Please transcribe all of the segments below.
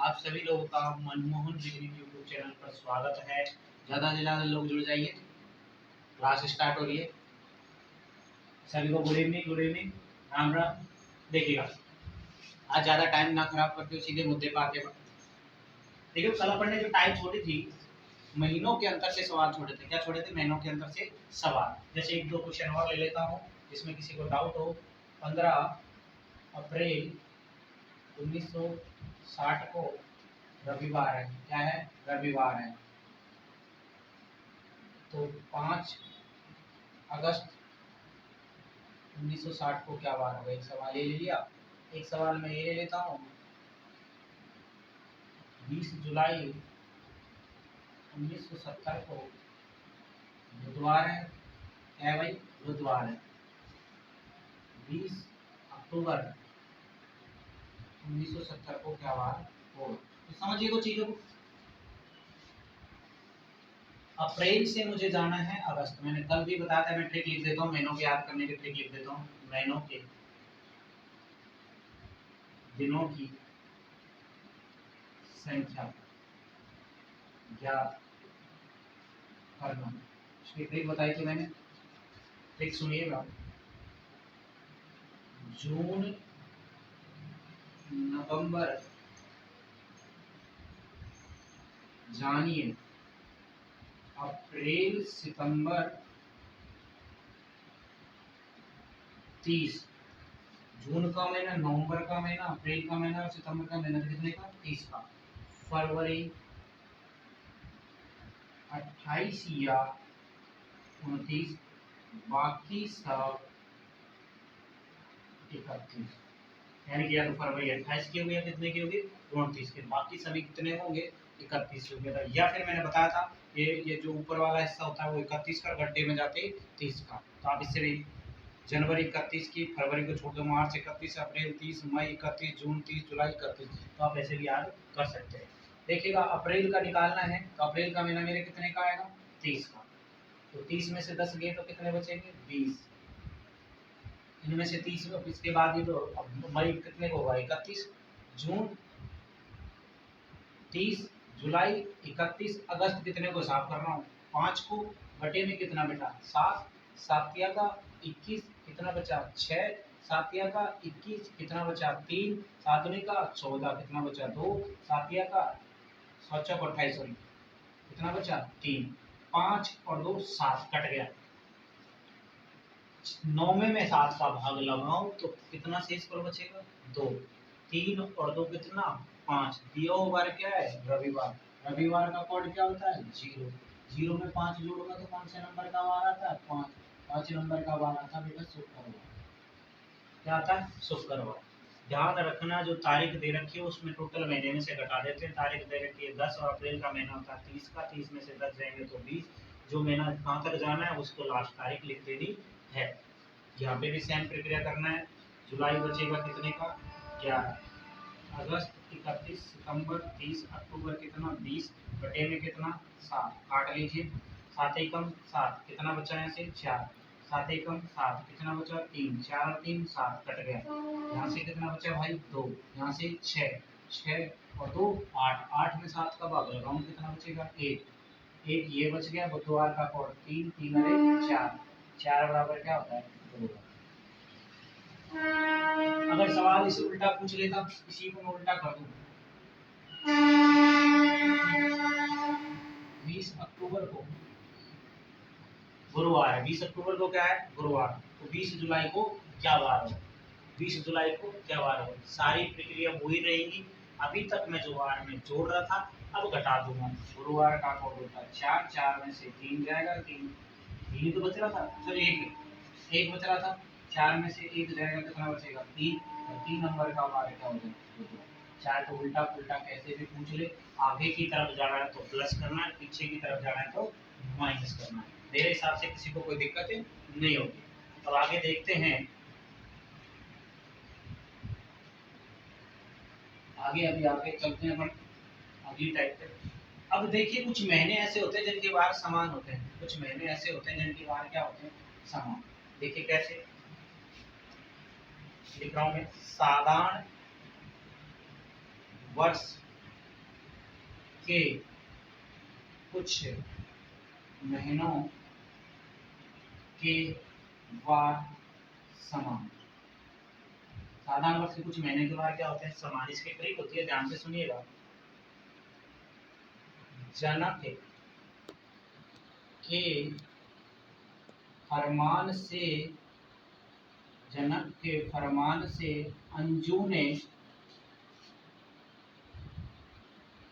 आप सभी लोगों का मनमोहन डिग्री यूट्यूब चैनल पर स्वागत है। ज़्यादा से ज़्यादा लोग जुड़ जाइए, क्लास स्टार्ट हो रही है। सभी को good evening, good evening, Ram Ram. देखिएगा, आज ज़्यादा टाइम ना खराब करते हुए सीधे मुद्दे पर आके देखिए, कल अपन ने जो टाइम छोड़ी थी, महीनों के अंतर से सवाल छोड़े थे। क्या छोड़े थे? महीनों के अंतर से सवाल। जैसे एक दो क्वेश्चन और ले लेता हूँ जिसमें किसी को डाउट हो। 15 अप्रैल 1960 को रविवार है। क्या है? रविवार है। तो 5 अगस्त 1960 को क्या बार होगा? एक सवाल ये ले लिया। एक सवाल मैं ये ले लेता हूँ, 20 जुलाई 1970 को बुधवार है। क्या है भाई? बुधवार है। 20 अक्टूबर 1970 को क्या बार हो? तो समझिए को चीजों को। अप्रैल से मुझे जाना है अगस्त। मैंने कल भी बताया था, मैं ट्रिक लिख देता हूँ, महीनों के याद करने की ट्रिक लिख देता हूँ। महीनों के दिनों की संख्या ज्ञात करना। इसकी ट्रिक बताई थी मैंने, ट्रिक सुनिएगा। जून, नवंबर जानिए, अप्रैल, सितंबर 30। जून का महीना, नवंबर का महीना, अप्रैल का महीना और सितंबर का महीना कितने का? 30 का। फरवरी 28 या 29, बाकी सब 31। यानी कि या तो फरवरी 28 की होगी या कितने की होगी? 29 के। बाकी सभी कितने होंगे? 31 हो गया। या फिर मैंने बताया था ये जो ऊपर वाला हिस्सा होता है वो 31 का, गड्ढे में जाते 30 का। तो आप इससे भी जनवरी 31 की, फरवरी को छोड़ दो, मार्च 31, अप्रैल 30, मई 31, जून 30, जुलाई 31। तो आप ऐसे भी याद कर सकते हैं। देखिएगा, अप्रैल का निकालना है तो अप्रैल का महीना मेरे कितने का आएगा? 30 का। तो 30 में से 10 गए तो कितने बचेंगे? 20। इनमें से 30, इसके बाद ही तो अब मई कितने को होगा? 31। जून 30, जुलाई 31, अगस्त कितने को साफ कर रहा हूँ? 5 को। बटे में कितना बेटा? 7। सातिया का 21, कितना बचा? 6। सातिया का 21, कितना बचा? 3। सातवें का 14, कितना बचा? 2। सातिया का 28, सॉरी, कितना बचा? 3। 5 और 2 7, कट गया। 9 में मैं 7 का भाग लगाऊं तो कितना शेष पर बचेगा? 2। 3 और 2 कितना? 5। दिया हुआ बार क्या है? रविवार। रविवार का कोड क्या होता है? 0। 0 में 5 जोड़ोगा तो कौन से नंबर का वार आता है? 5। 5 नंबर का वार आता है बेटा शुक्रवार। क्या आता है? शुक्रवार। ध्यान रखना, जो तारीख दे रखी है उसमें टोटल महीने में से घटा देते हैं। तारीख दे रखी है 10 और अप्रैल का महीना होता है 30 का। 30 में से 10 जाएंगे तो 20। जो महीना कहाँ तक जाना है उसको लास्ट तारीख लिख देनी है। यहाँ पे भी सेम प्रक्रिया करना है। जुलाई बचेगा कितने का? 11। अगस्त 31, सितंबर 30, अक्टूबर कितना? 20। बटे में कितना? 7, काट लीजिए। 7 एकम 7, कितना बचा? यहाँ से 4। 7 एकम 7, कितना बचा? 3। 4 और 3 7, कट गया। यहाँ से कितना बचा भाई? 2। यहाँ से 6। 6 और 2 8। 8 में 7 का भाग लगाऊं कितना बचेगा? 1। 1 ये बच गया। बुधवार का कोड 3। 3 अरे 4। 4 बराबर क्या होता है? 2। अगर सवाल इसे उल्टा पूछ लेता, इसी को मैं उल्टा कर दूं, 20 अक्टूबर को गुरुवार है। 20 अक्टूबर को क्या है? गुरुवार। तो 20 जुलाई को क्या वार हो? 20 जुलाई को क्या वार हो? सारी प्रक्रिया वही रहेगी। अभी तक मैं जो वार में जोड़ रहा था अब घटा दूंगा। गुरुवार का कोड होता है 4। 4 में से 3 जाएगा, 3 3 तो बच रहा था, सर 1 बच रहा था। 4 में से 1 जाएगा, कितना बचेगा? 3। और 3 नंबर का वार क्या हो जाएगा? चाहे तो उल्टा पुल्टा कैसे भी पूछ ले, आगे की तरफ जाना है तो प्लस करना है, पीछे की तरफ जाना है तो माइनस करना है। मेरे हिसाब से किसी को कोई दिक्कत नहीं होगी। अब आगे देखते हैं, आगे अभी आगे चलते हैं अपन अगली टाइप पे। अब देखिए, कुछ महीने ऐसे होते हैं जिनके वार समान होते हैं, कुछ महीने ऐसे होते हैं जिनके वार क्या होते हैं? समान। देखिए कैसे लिख रहा हूं मैं। साधारण वर्ष के कुछ महीनों के वार समान। साधारण वर्ष के कुछ महीने के वार क्या होते हैं? समान। इसके ट्रिक होती है, ध्यान से सुनिएगा। जनक के फरमान से अंजू ने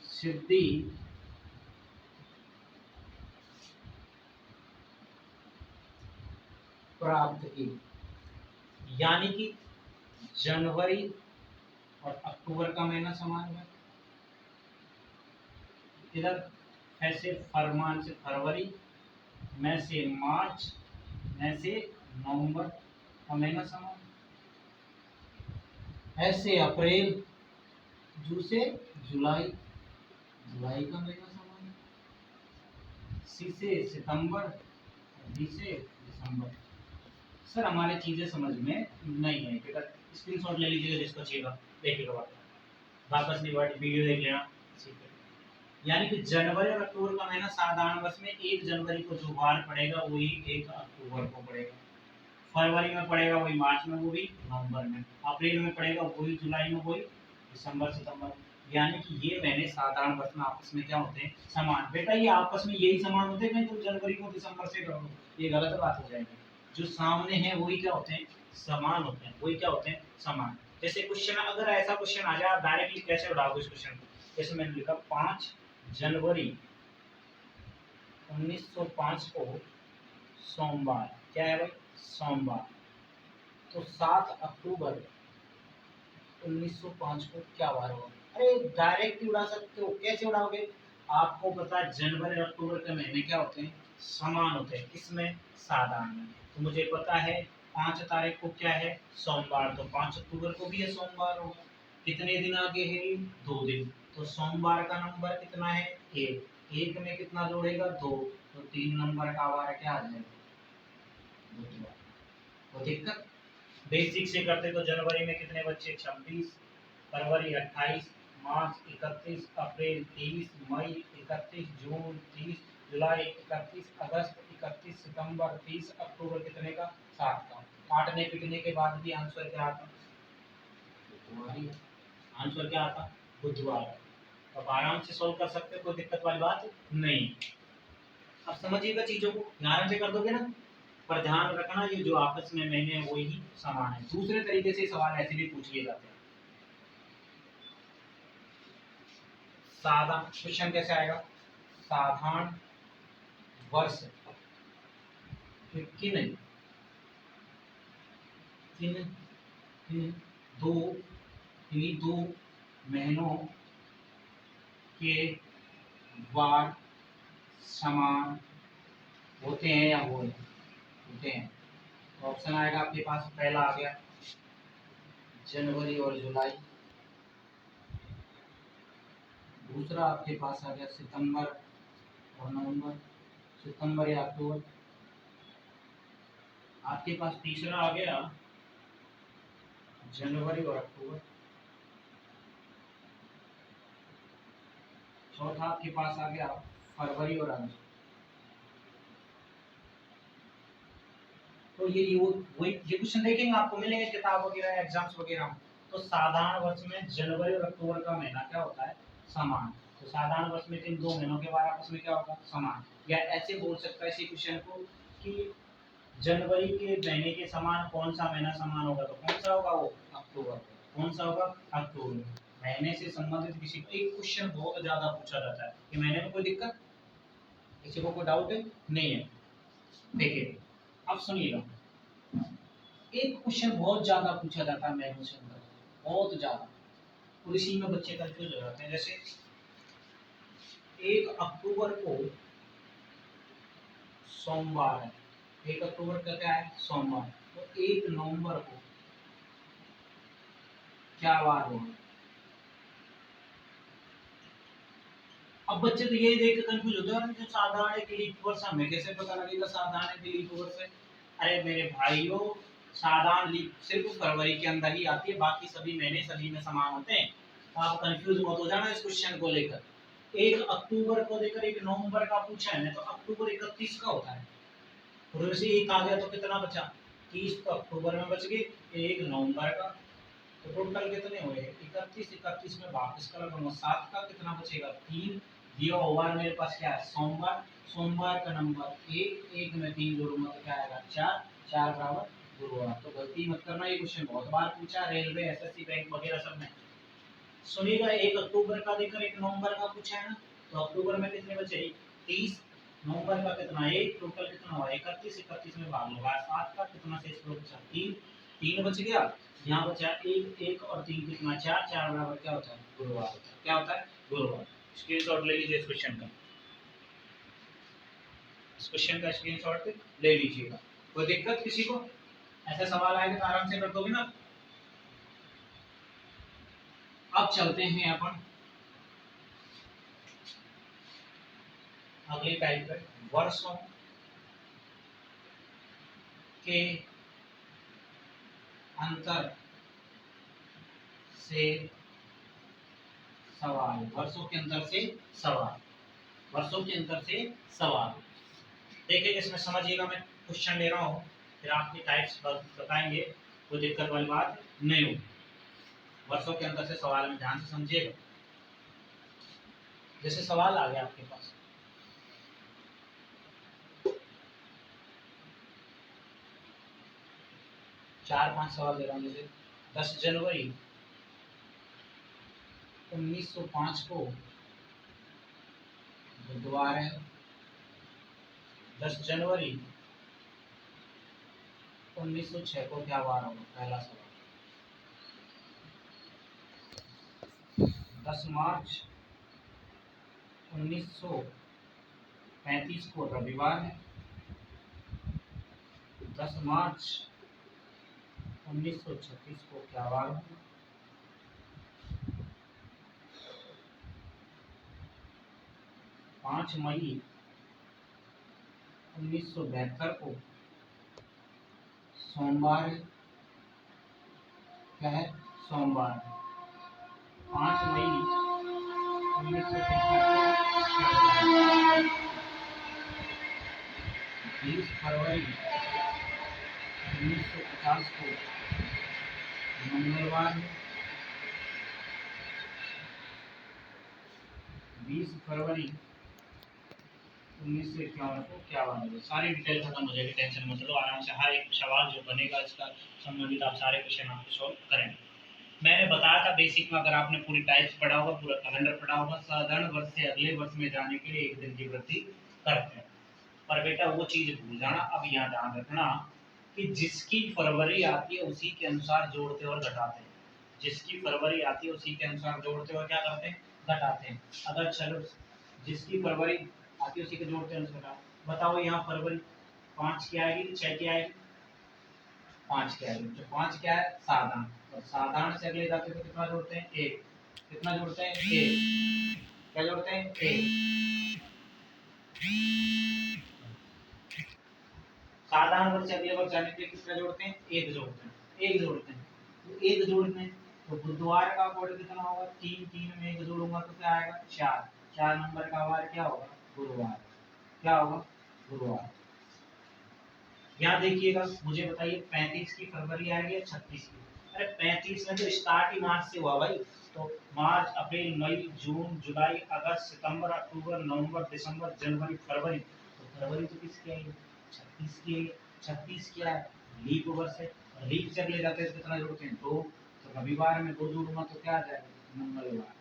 सिद्धि प्राप्त की। यानी कि जनवरी और अक्टूबर का महीना समान है। इधर ऐसे फरमान से फरवरी, में से मार्च, में से नवंबर का महीना समान। ऐसे अप्रैल, जू से जुलाई, जुलाई का महीना समान। सी से सितंबर, डी से दिसंबर। सर हमारे चीजें समझ में नहीं है, बेटा स्क्रीनशॉट ले लीजिएगा जिसको चाहिए, देखिएगा वापस वीडियो देख लेना। यानी कि जनवरी और अक्टूबर का महीना साधारण वर्ष में 1 जनवरी को जो वार पड़ेगा वही 1 अक्टूबर को पड़ेगा। फरवरी में पड़ेगा वही मार्च में, वही नवंबर में। अप्रैल में पड़ेगा वही जुलाई में, वही दिसंबर सितंबर। यानी कि ये महीने साधारण वर्ष में आपस में क्या होते हैं? समान। बेटा ये आपस में यही समान होते हैं, तुम जनवरी को दिसंबर से करो, ये गलत बात हो जाएगी। जो सामने है वही क्या होते हैं? समान होते हैं। वही क्या होते हैं? समान। जैसे क्वेश्चन, अगर ऐसा क्वेश्चन आ जाए आप डायरेक्टली कैसे उठाओगे इस क्वेश्चन को? जैसे मैंने लिखा 5 जनवरी 1905 को सोमवार। क्या है भाई? सोमवार। तो 7 अक्टूबर 1905 को क्या वार होगा? अरे डायरेक्ट उड़ा सकते हो। कैसे उड़ाओगे? आपको पता है जनवरी और अक्टूबर के महीने क्या होते हैं? समान होते हैं। किसमें? साधारण में। तो मुझे पता है 5 तारीख को क्या है? सोमवार। तो 5 अक्टूबर को भी है सोमवार होगा। कितने दिन आगे है? 2 दिन। तो सोमवार का नंबर कितना है? 1। 1 में कितना जोड़ेगा? 2। तो 3 नंबर का वार क्या आ जाएगा? बुधवार। तो दिक्कत बेसिक से करते तो जनवरी में कितने बच्चे? 26, फरवरी 28, मार्च 31, अप्रैल 23, मई 31, जून 30, जुलाई 31, अगस्त 31, सितंबर 30, अक्टूबर कितने का? 7 का। काटने पीटने के बाद भी आंसर क्या आता? आंसर क्या आता? बुधवार। अब आराम से सोल्व कर सकते हो, कोई दिक्कत वाली बात नहीं। अब समझिएगा चीजों को, ध्यान से कर दोगे ना। पर ध्यान रखना ये जो आपस में महीने हैं वही समान है। दूसरे तरीके से सवाल ऐसे भी पूछ लिए जाते हैं। साधारण क्वेश्चन कैसे आएगा? साधारण वर्ष किन किन किन दो महीनों के वार समान होते हैं या होते हैं? तो ऑप्शन आएगा आपके पास, पहला आ गया जनवरी और जुलाई, दूसरा आपके पास आ गया सितंबर और नवंबर, सितंबर या अक्टूबर। आपके पास तीसरा आ गया जनवरी और अक्टूबर। चौथा आपके पास आ गया फरवरी और अगस्त। तो ये वही ये क्वेश्चन देखेंगे आपको मिलेंगे किताब वगैरह एग्जाम्स वगैरह में। तो साधारण वर्ष में जनवरी और अक्टूबर का महीना क्या होता है? समान। तो साधारण वर्ष में इन 2 महीनों के बाद आपस में क्या होगा? समान। या ऐसे बोल सकता है इसी क्वेश्चन को कि जनवरी के महीने के समान कौन सा महीना समान होगा? तो कौन सा होगा? वो अक्टूबर। कौन सा होगा? अक्टूबर। महीने से संबंधित किसी एक क्वेश्चन बहुत ज्यादा पूछा जाता है कि महीने में कोई दिक्कत, किसी को कोई डाउट नहीं है? देखिए अब सुनिएगा, एक क्वेश्चन बहुत ज्यादा पूछा जाता है महीनों से अंदर, बहुत ज्यादा, और इसी में बच्चे कंफ्यूज हो जाते हैं। जैसे 1 अक्टूबर को सोमवार है, 1 अक्टूबर का क्या है? सोमवार। तो 1 नवंबर को क्या वार होगा? अब बच्चे तो यही देख के कंफ्यूज होते हैं, जो साधारण एक लीप वर्ष हमें कैसे पता लगेगा साधारण एक लीप वर्ष है? अरे मेरे भाइयों, साधारण लीप सिर्फ फरवरी के अंदर ही आती है, बाकी सभी महीने सभी में समान होते हैं। तो आप कंफ्यूज मत हो जाना इस क्वेश्चन को लेकर। एक अक्टूबर को देकर एक नवंबर का पूछा है ना, तो अक्टूबर 31 का होता है, और वैसे एक आ गया तो कितना बचा, 30 तो अक्टूबर में बच गए, एक नवंबर का, तो टोटल कितने हुए 31, 31 में वापस का लगाऊंगा 7 का, कितना बचेगा 3, दिया हुआ है मेरे पास क्या है सोमवार, सोमवार का नंबर एक, एक में 3 जोड़ूंगा तो क्या आएगा 4, 4 बराबर गुरुवार। तो गलती मत करना, ये क्वेश्चन बहुत बार पूछा रेलवे एसएससी बैंक वगैरह सब में। सुनिएगा, एक अक्टूबर का देकर एक नवंबर का पूछा है ना, तो अक्टूबर में कितने बचे 30, नवंबर का कितना एक, टोटल कितना हुआ 31, 31 में भाग लगा 7 का, कितना शेष बचा 3, 3 बच गया, यहाँ बचा एक, एक और 3 कितना 4, 4 बराबर क्या होता है गुरुवार होता है, क्या होता है गुरुवार। स्क्रीनशॉट ले लीजिए इस क्वेश्चन का, इस क्वेश्चन का स्क्रीनशॉट ले लीजिएगा। कोई दिक्कत किसी को, ऐसा सवाल आएगा तो आराम से कर दोगे ना। अब चलते हैं अपन अगली टाइप पे, वर्षों के अंतर से सवाल, वर्षों के अंतर से सवाल, वर्षों के अंतर से सवाल। देखिए इसमें समझिएगा, मैं क्वेश्चन ले रहा हूँ, फिर आपकी टाइप्स बताएंगे, कोई दिक्कत वाली बात नहीं होगी। वर्षों के अंतर से सवाल में ध्यान से समझिएगा। जैसे सवाल आ गया आपके पास, चार पांच सवाल दे रहा हूँ। जैसे 10 जनवरी 1905 को बुधवार है, 10 जनवरी 1906 को क्या वार होगा, पहला सवाल। 10 मार्च 1935 को रविवार है, 10 मार्च 1936 को क्या वार होगा। 5 मई 1972 को सोमवार है, क्या है सोमवार। 5 मई 1973 को 20 फरवरी 1950 को मंगलवार है, 20 फरवरी 1951 को क्या बात है। सारी डिटेल खत्म हो जाएगी, टेंशन मत लो, आराम से हर एक सवाल जो बनेगा इसका संबंधित आप सारे क्वेश्चन आपको सॉल्व करेंगे। मैंने बताया था बेसिक में, अगर आपने पूरी टाइप्स पढ़ा होगा, पूरा कैलेंडर पढ़ा होगा, साधारण वर्ष से अगले वर्ष में जाने के लिए एक दिन की वृद्धि करते हैं। पर बेटा वो चीज भूल जाना, अब यहाँ ध्यान रखना कि जिसकी फरवरी आती है उसी के अनुसार जोड़ते और घटाते हैं, जिसकी फरवरी आती है उसी के अनुसार जोड़ते और क्या करते हैं घटाते हैं। अगर चलो जिसकी फरवरी आती है उसी के जोड़ते हैं घटाते, बताओ यहाँ फरवरी 5 की आएगी 6 की आएगी 5 की आएगी, तो 5 क्या है साधारण, और साधारण से अगले जाते तो कितना जोड़ते हैं 1, कितना जोड़ते हैं 1, क्या जोड़ते हैं 1। साधारण वर्ग से अगले वर्ग जाने के लिए कितना जोड़ते हैं 1 जोड़ते हैं, 1 जोड़ते हैं, तो 1 जोड़ते हैं, तो बुधवार का कोड कितना होगा 3, 3 में 1 जोड़ूंगा तो क्या आएगा 4, 4 नंबर का वार क्या होगा गुरुवार, क्या होगा गुरुवार। यहाँ देखिएगा मुझे बताइए 35 की फरवरी आएगी या 36 की, अरे 35 में तो स्टार्ट ही मार्च से हुआ भाई, तो मार्च अप्रैल मई जून जुलाई अगस्त सितंबर अक्टूबर नवंबर दिसंबर जनवरी फरवरी, तो फरवरी तो किसकी आएगी 36 की, 36 क्या है लीप वर्ष है, लीप से अगले जाते हैं कितना जोड़ते हैं 2, तो रविवार में 2 जोड़ूंगा तो क्या आ जाएगा मंगलवार,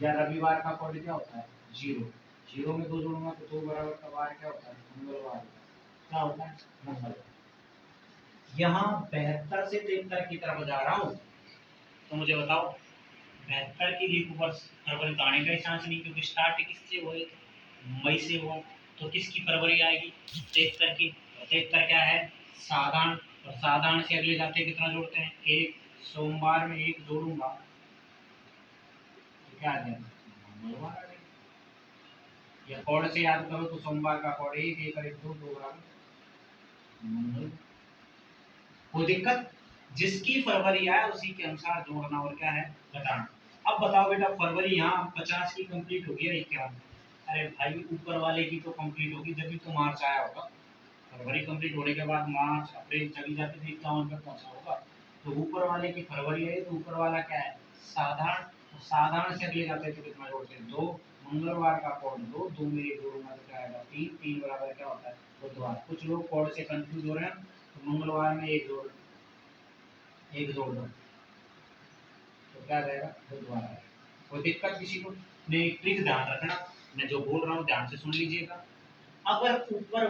या रविवार का कोड क्या होता है 0, 0 में 2 जोड़ूंगा तो 2 बराबर का वार क्या होता है मंगलवार, क्या होता है मंगलवार। यहाँ 72 से 73 की तरफ जा रहा हूँ, तो मुझे बताओ 72 की लीप वर्ष फरवरी तो आने का ही चांस नहीं, क्योंकि स्टार्ट किससे हुए मई से हुआ, तो किसकी फरवरी आएगी 73 की, 73 क्या है साधारण, और साधारण से अगले जाते कितना जोड़ते हैं 1, सोमवार में 1 जोड़ूंगा तो क्या आ जाएगा मंगलवार आ जाएगा, या कोड से याद करो तो सोमवार का कोड 1, 1 और 1 2 बराबर मंगल। कोई दिक्कत, जिसकी फरवरी आए उसी के अनुसार जोड़ना और क्या है घटाना। अब बताओ बेटा, फरवरी यहाँ 50 की कंप्लीट होगी या 51? अरे भाई ऊपर वाले की तो कंप्लीट होगी जब भी तो मार्च आया होगा। फरवरी कंप्लीट होने के बाद मार्च अप्रैल चली जाती थी, 51 पे पहुंचा होगा। तो ऊपर वाले की फरवरी है तो ऊपर वाला क्या है, साधारण। तो साधारण से अगले जाते तो कितना जोड़ते हैं, 2। मंगलवार का कोड 2, 2 में 1 जोड़ूंगा तो क्या आएगा, 3। 3 बराबर क्या होता है, बुधवार। कुछ लोग कोड से कंफ्यूज हो रहे हैं, तो मंगलवार में 1 जोड़ दो तो क्या रहेगा, बुधवार आएगा। कोई दिक्कत किसी को नहीं? प्लीज ध्यान रखना, मैं जो बोल रहा हूँ ध्यान से सुन लीजिएगा। अगर ऊपर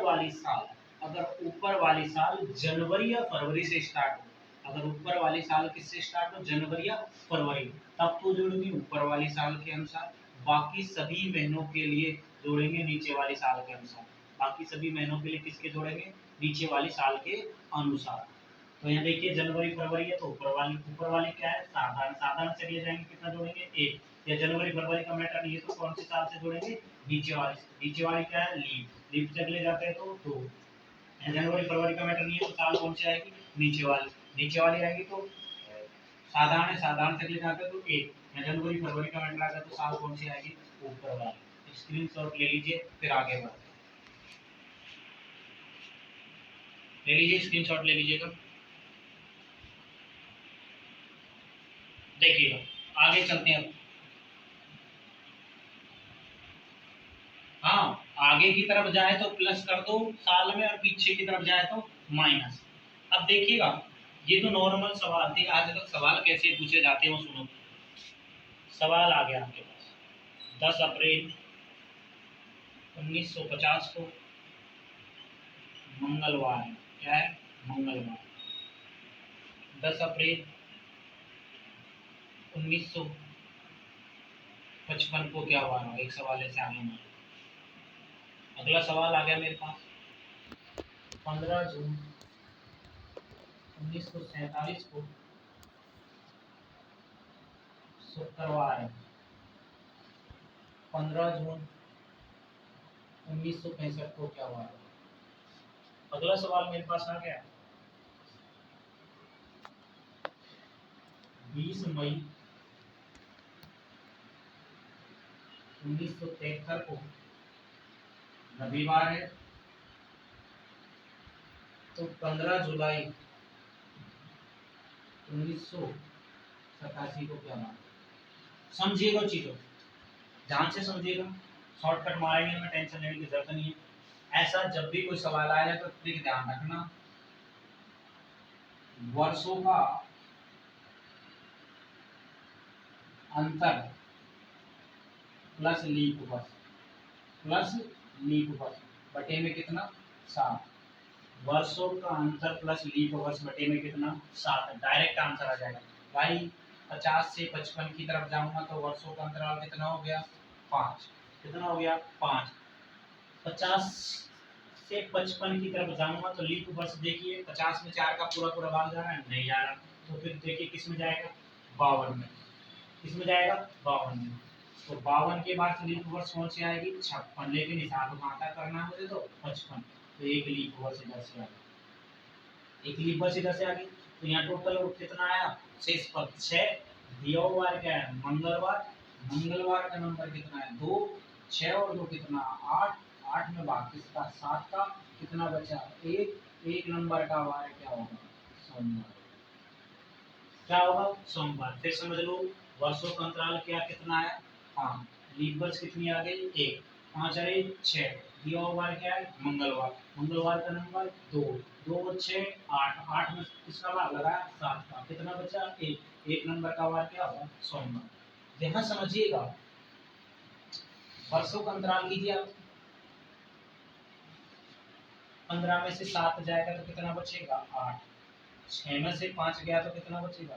वाली साल जनवरी या फरवरी से स्टार्ट हो, अगर ऊपर वाली साल किससे स्टार्ट हो, जनवरी या फरवरी, तब तो जोड़ेंगे ऊपर वाली साल के अनुसार। बाकी सभी महीनों के लिए जोड़ेंगे नीचे वाली साल के अनुसार। बाकी सभी महीनों के लिए किसके जोड़ेंगे, नीचे वाली साल के अनुसार। तो यहाँ देखिए जनवरी फरवरी है तो ऊपर वाली क्या है, साधारण। साधारण से लिए जाएंगे, कितना जोड़ेंगे, 1। या जनवरी फरवरी का मैटर नहीं है तो कौन से साल से जोड़ेंगे, नीचे वाली से। नीचे वाली क्या है, लीप। लीप से अगले जाते हैं तो 2। जनवरी फरवरी का मैटर नहीं है तो साल कौन सी आएगी, नीचे वाली। नीचे वाली आएगी तो साधारण है, साधारण से अगले जाते हैं तो 1। या जनवरी फरवरी का मैटर आता है तो साल कौन सी आएगी, ऊपर वाली। स्क्रीनशॉट ले लीजिए, फिर आगे बढ़ते हैं। ले लीजिए, स्क्रीनशॉट ले लीजिएगा। देखिएगा आगे चलते हैं। हाँ, आगे की तरफ जाए तो प्लस कर दो साल में, और पीछे की तरफ जाए तो माइनस। अब देखिएगा, ये तो नॉर्मल सवाल थे। आज तक सवाल कैसे पूछे जाते हैं वो सुनो। सवाल आ गया आपके पास, 10 अप्रैल 1950 को मंगलवार है। क्या है, मंगलवार। 10 अप्रैल 1955 को क्या हुआ, एक सवाल ऐसे आगे में। अगला सवाल आ गया मेरे पास, 15 जून 1947 को शुक्रवार है। 15 जून 1965 को क्या हुआ। अगला सवाल मेरे पास आ गया, 20 मई 1973 को रविवार है। तो 15 जुलाई 1987 को क्या हुआ। समझिएगा चीजों, ध्यान से समझिएगा, शॉर्टकट मारेंगे में टेंशन लेने की जरूरत नहीं है। ऐसा जब भी कोई सवाल आएगा तो प्लीज ध्यान रखना, वर्षों का अंतर प्लस लीप वर्ष बटे में कितना, 7। वर्षों का अंतर प्लस लीप वर्ष बटे में कितना, 7। डायरेक्ट आंसर आ जाएगा भाई। 50 से 55 की तरफ जाऊंगा तो वर्षों का अंतराल कितना हो गया, 5। कितना हो गया, 5। 50 से 55 की तरफ जाऊंगा तो लीप वर्ष देखिए, 50 में 4 का पूरा पूरा भाग जा रहा है, नहीं जा रहा। तो फिर देखिए किस में जाएगा, 52 में। किस में जाएगा, 52 में। तो 52 के बाद लीप वर्ष कौन सी आएगी, 56। लेकिन हिसाब कहाँ तक करना है मुझे, तो 55। तो एक लीप वर्ष इधर से आ गई, एक लीप वर्ष इधर से आ गई। तो यहाँ टोटल कितना आया, शेष पद 6। दिया हुआ क्या है, मंगलवार। मंगलवार का नंबर कितना है, 2। 6 और 2 कितना, 8। 8 में भाग किसका, 7 का। कितना बचा, 1। 1 नंबर का वार क्या होगा, सोमवार। क्या होगा, सोमवार। फिर समझ लो, वर्षों का अंतराल क्या कितना है, 5। लीप वर्ष कितनी आ गई, 1। 5 अरे 6। दिया हुआ क्या है, मंगलवार। मंगलवार का नंबर 2। 2 6 8। 8 में किसका भाग लगाया, 7 का। कितना बचा, 1। 1 नंबर का वार क्या होगा, सोमवार। यहाँ समझिएगा, वर्षों का अंतराल कीजिए आप। 15 में से 7 जाएगा तो कितना बचेगा, 8। 6 में से 5 गया तो कितना बचेगा,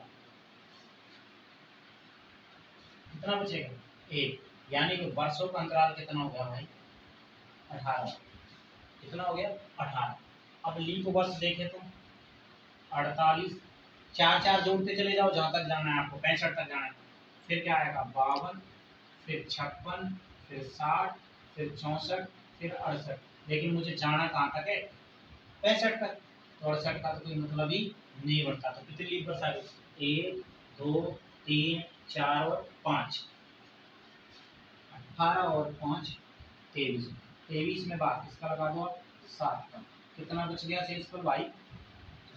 कितना बचेगा, 1। यानी कि वर्षों का अंतराल कितना हो गया भाई, 18। कितना हो गया, 18। अब लीप वर्ष देखें तो 48। 4 4 जोड़ते चले जाओ जहां तक जाना है आपको, 65 तक जाना है। फिर क्या आएगा, 52। फिर 56। फिर 60। फिर 64। फिर 68। लेकिन मुझे जाना कहाँ तक है, 65 तक। तो 68 का तो कोई मतलब ही नहीं बनता। तो कितनी लीप वर्ष आ गई, 1 2 3 4 और 5, 18 और 5 23, 23 में बात इसका लगा दो 7 का, कितना बच गया शेषफल भाई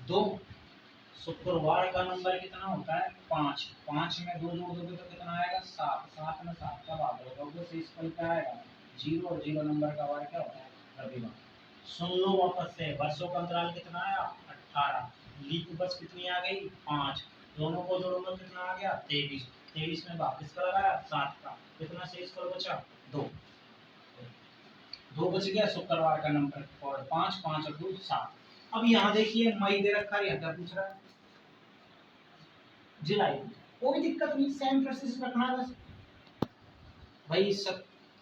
2। शुक्रवार का नंबर कितना होता है 5, 5 में 2 जोड़ दोगे तो कितना आएगा 7, 7 में 7 का भाग होगा तो शेषफल क्या आएगा 0, और 0 नंबर का वार क्या होता है रविवार। सुन लो वापस से, वर्षों का अंतराल कितना आया 18, लीप वर्ष कितनी आ गई 5, दोनों को जोड़ोगे कितना आ गया 23, 23 में वापस का लगाया 7 का, कितना शेषफल बचा 2, 2 बच गया शुक्रवार का नंबर और 5, 5 और 2 7। अब यहाँ देखिए मई दे रखा है, क्या पूछ रहा है जुलाई, कोई दिक्कत नहीं, सेम प्रोसेस रखना है बस भाई।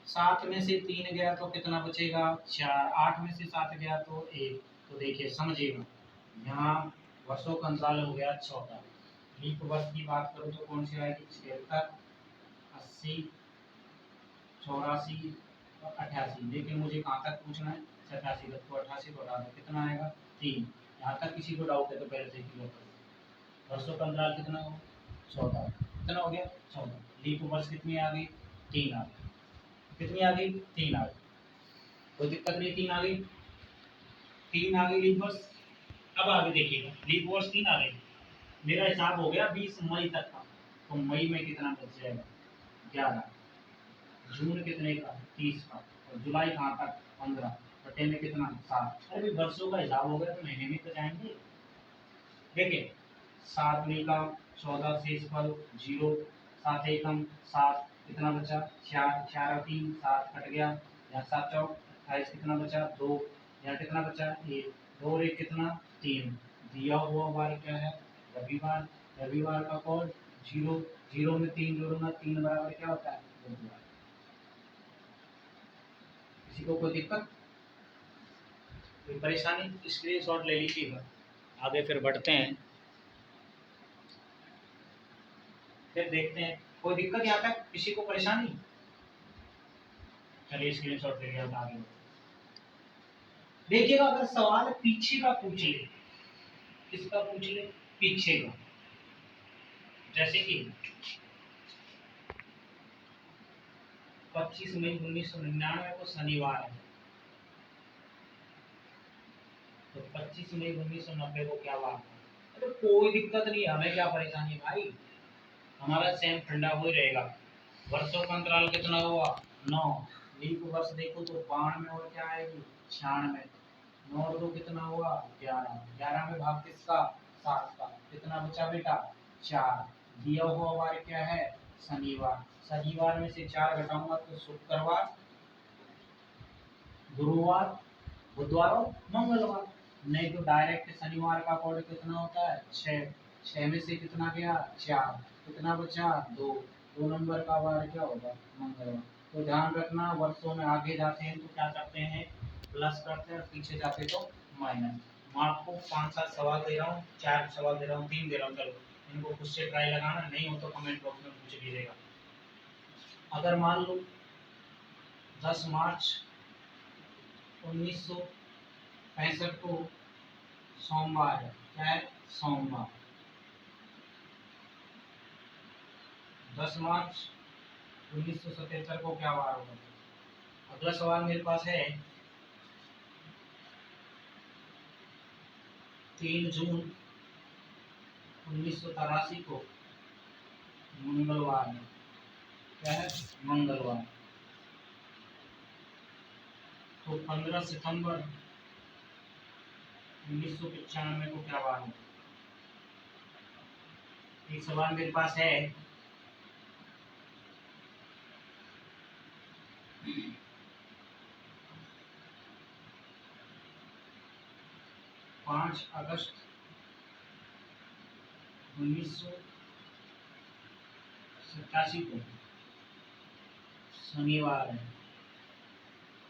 7 में से 3 गया तो कितना बचेगा 4, 8 में से 7 गया तो 1, तो देखिए समझिएगा यहाँ वर्षों का अंतराल हो गया 14, लीप वर्ष की बात करूँ तो कौन सी आएगी 76, 80, 84 और 88। देखिए मुझे कहाँ तक पूछना है 87 तक, तो 88 को हटा दो कितना आएगा 3। यहाँ तक किसी को डाउट है तो पहले से क्लियर करो। वर्षों का अंतराल कितना हो 14, कितना हो गया 14, लीप वर्ष कितनी आ गई 3 आ गई, कितनी आ गई 3 आ गई, कोई दिक्कत नहीं 3 आ गई, 3 आ गई लीप वर्ष। अब आगे देखिएगा लीप वर्ष 3 आ गई, मेरा हिसाब हो गया 20 मई तक का, तो मई में कितना बच जाएगा 11, जून कितने का 30 का, और जुलाई कहाँ तक 15, बटे में कितना 7। अरे वर्षों का हिसाब हो गया तो महीने में तो जाएंगे। देखिए 7 मई का 14 शेषफल 0, 7 एकम 7, कितना बचा 4, 4 और 3 7 कट गया, यहाँ 7 चौक 28, कितना बचा 2, यहाँ कितना बचा 1, 2 और 1 कितना 3, दिया हुआ वार क्या है रविवार, रविवार का कोड 0, 0 में 3 जोड़ूंगा 3 बराबर क्या होता है 2। किसी को कोई दिक्कत कोई परेशानी स्क्रीनशॉट ले लीजिएगा। आगे फिर बढ़ते हैं, फिर देखते हैं कोई दिक्कत यहाँ तक किसी को परेशानी। चलिए स्क्रीनशॉट ले लिया आगे देखिएगा। अगर सवाल पीछे का पूछ ले, किसका पूछ ले पीछे का, जैसे कि 25 मई 1999 को शनिवार है, तो 25 मई 1990 को क्या बात है, तो कोई दिक्कत नहीं, हमें क्या परेशानी भाई, हमारा सेम ठंडा हो ही रहेगा। वर्षों का अंतराल कितना हुआ 9, लीप वर्ष देखो तो 92 और क्या आएगी 96, 9 और 2 कितना हुआ 11, 11 में भाग किसका 7 का, कितना बचा बेटा 4, दिया हुआ वार क्या है शनिवार, शनिवार में से 4 घटाऊंगा तो शुक्रवार, गुरुवार, बुधवार और मंगलवार, नहीं तो डायरेक्ट शनिवार का कोड कितना होता है 6, 6 में से कितना गया 4, कितना बचा 2, 2 नंबर का वार क्या होगा मंगलवार। तो ध्यान रखना वर्षों में आगे जाते हैं तो क्या करते हैं प्लस करते हैं, और पीछे जाते तो माइनस। मैं आपको 5-7 सवाल दे रहा हूँ, 4 सवाल दे रहा हूँ, 3 दे रहा हूँ, चलो इनको खुद से ट्राई लगाना, नहीं हो तो कमेंट बॉक्स में पूछ लीजिएगा। अगर मान लो 10 मार्च 1965 को सोमवार है, क्या है सोमवार, 10 मार्च 1977 को क्या वार होगा। अगला सवाल मेरे पास है 3 जून 1983 को मंगलवार है, क्या है मंगलवार, तो 15 सितंबर 1995 को क्या वार है। एक सवाल मेरे पास है 5 अगस्त 1987 को शनिवार है,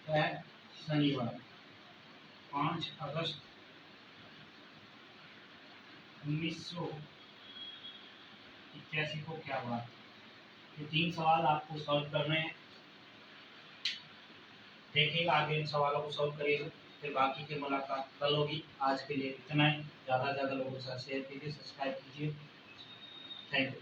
क्या है शनिवार, 5 अगस्त 1981 को क्या हुआ। ये 3 सवाल आपको सॉल्व करने हैं, देखिएगा आगे इन सवालों को सॉल्व करिएगा, फिर बाकी की मुलाकात कल होगी। आज के लिए इतना ही, ज़्यादा से ज़्यादा लोगों के साथ शेयर कीजिए, सब्सक्राइब कीजिए, थैंक यू।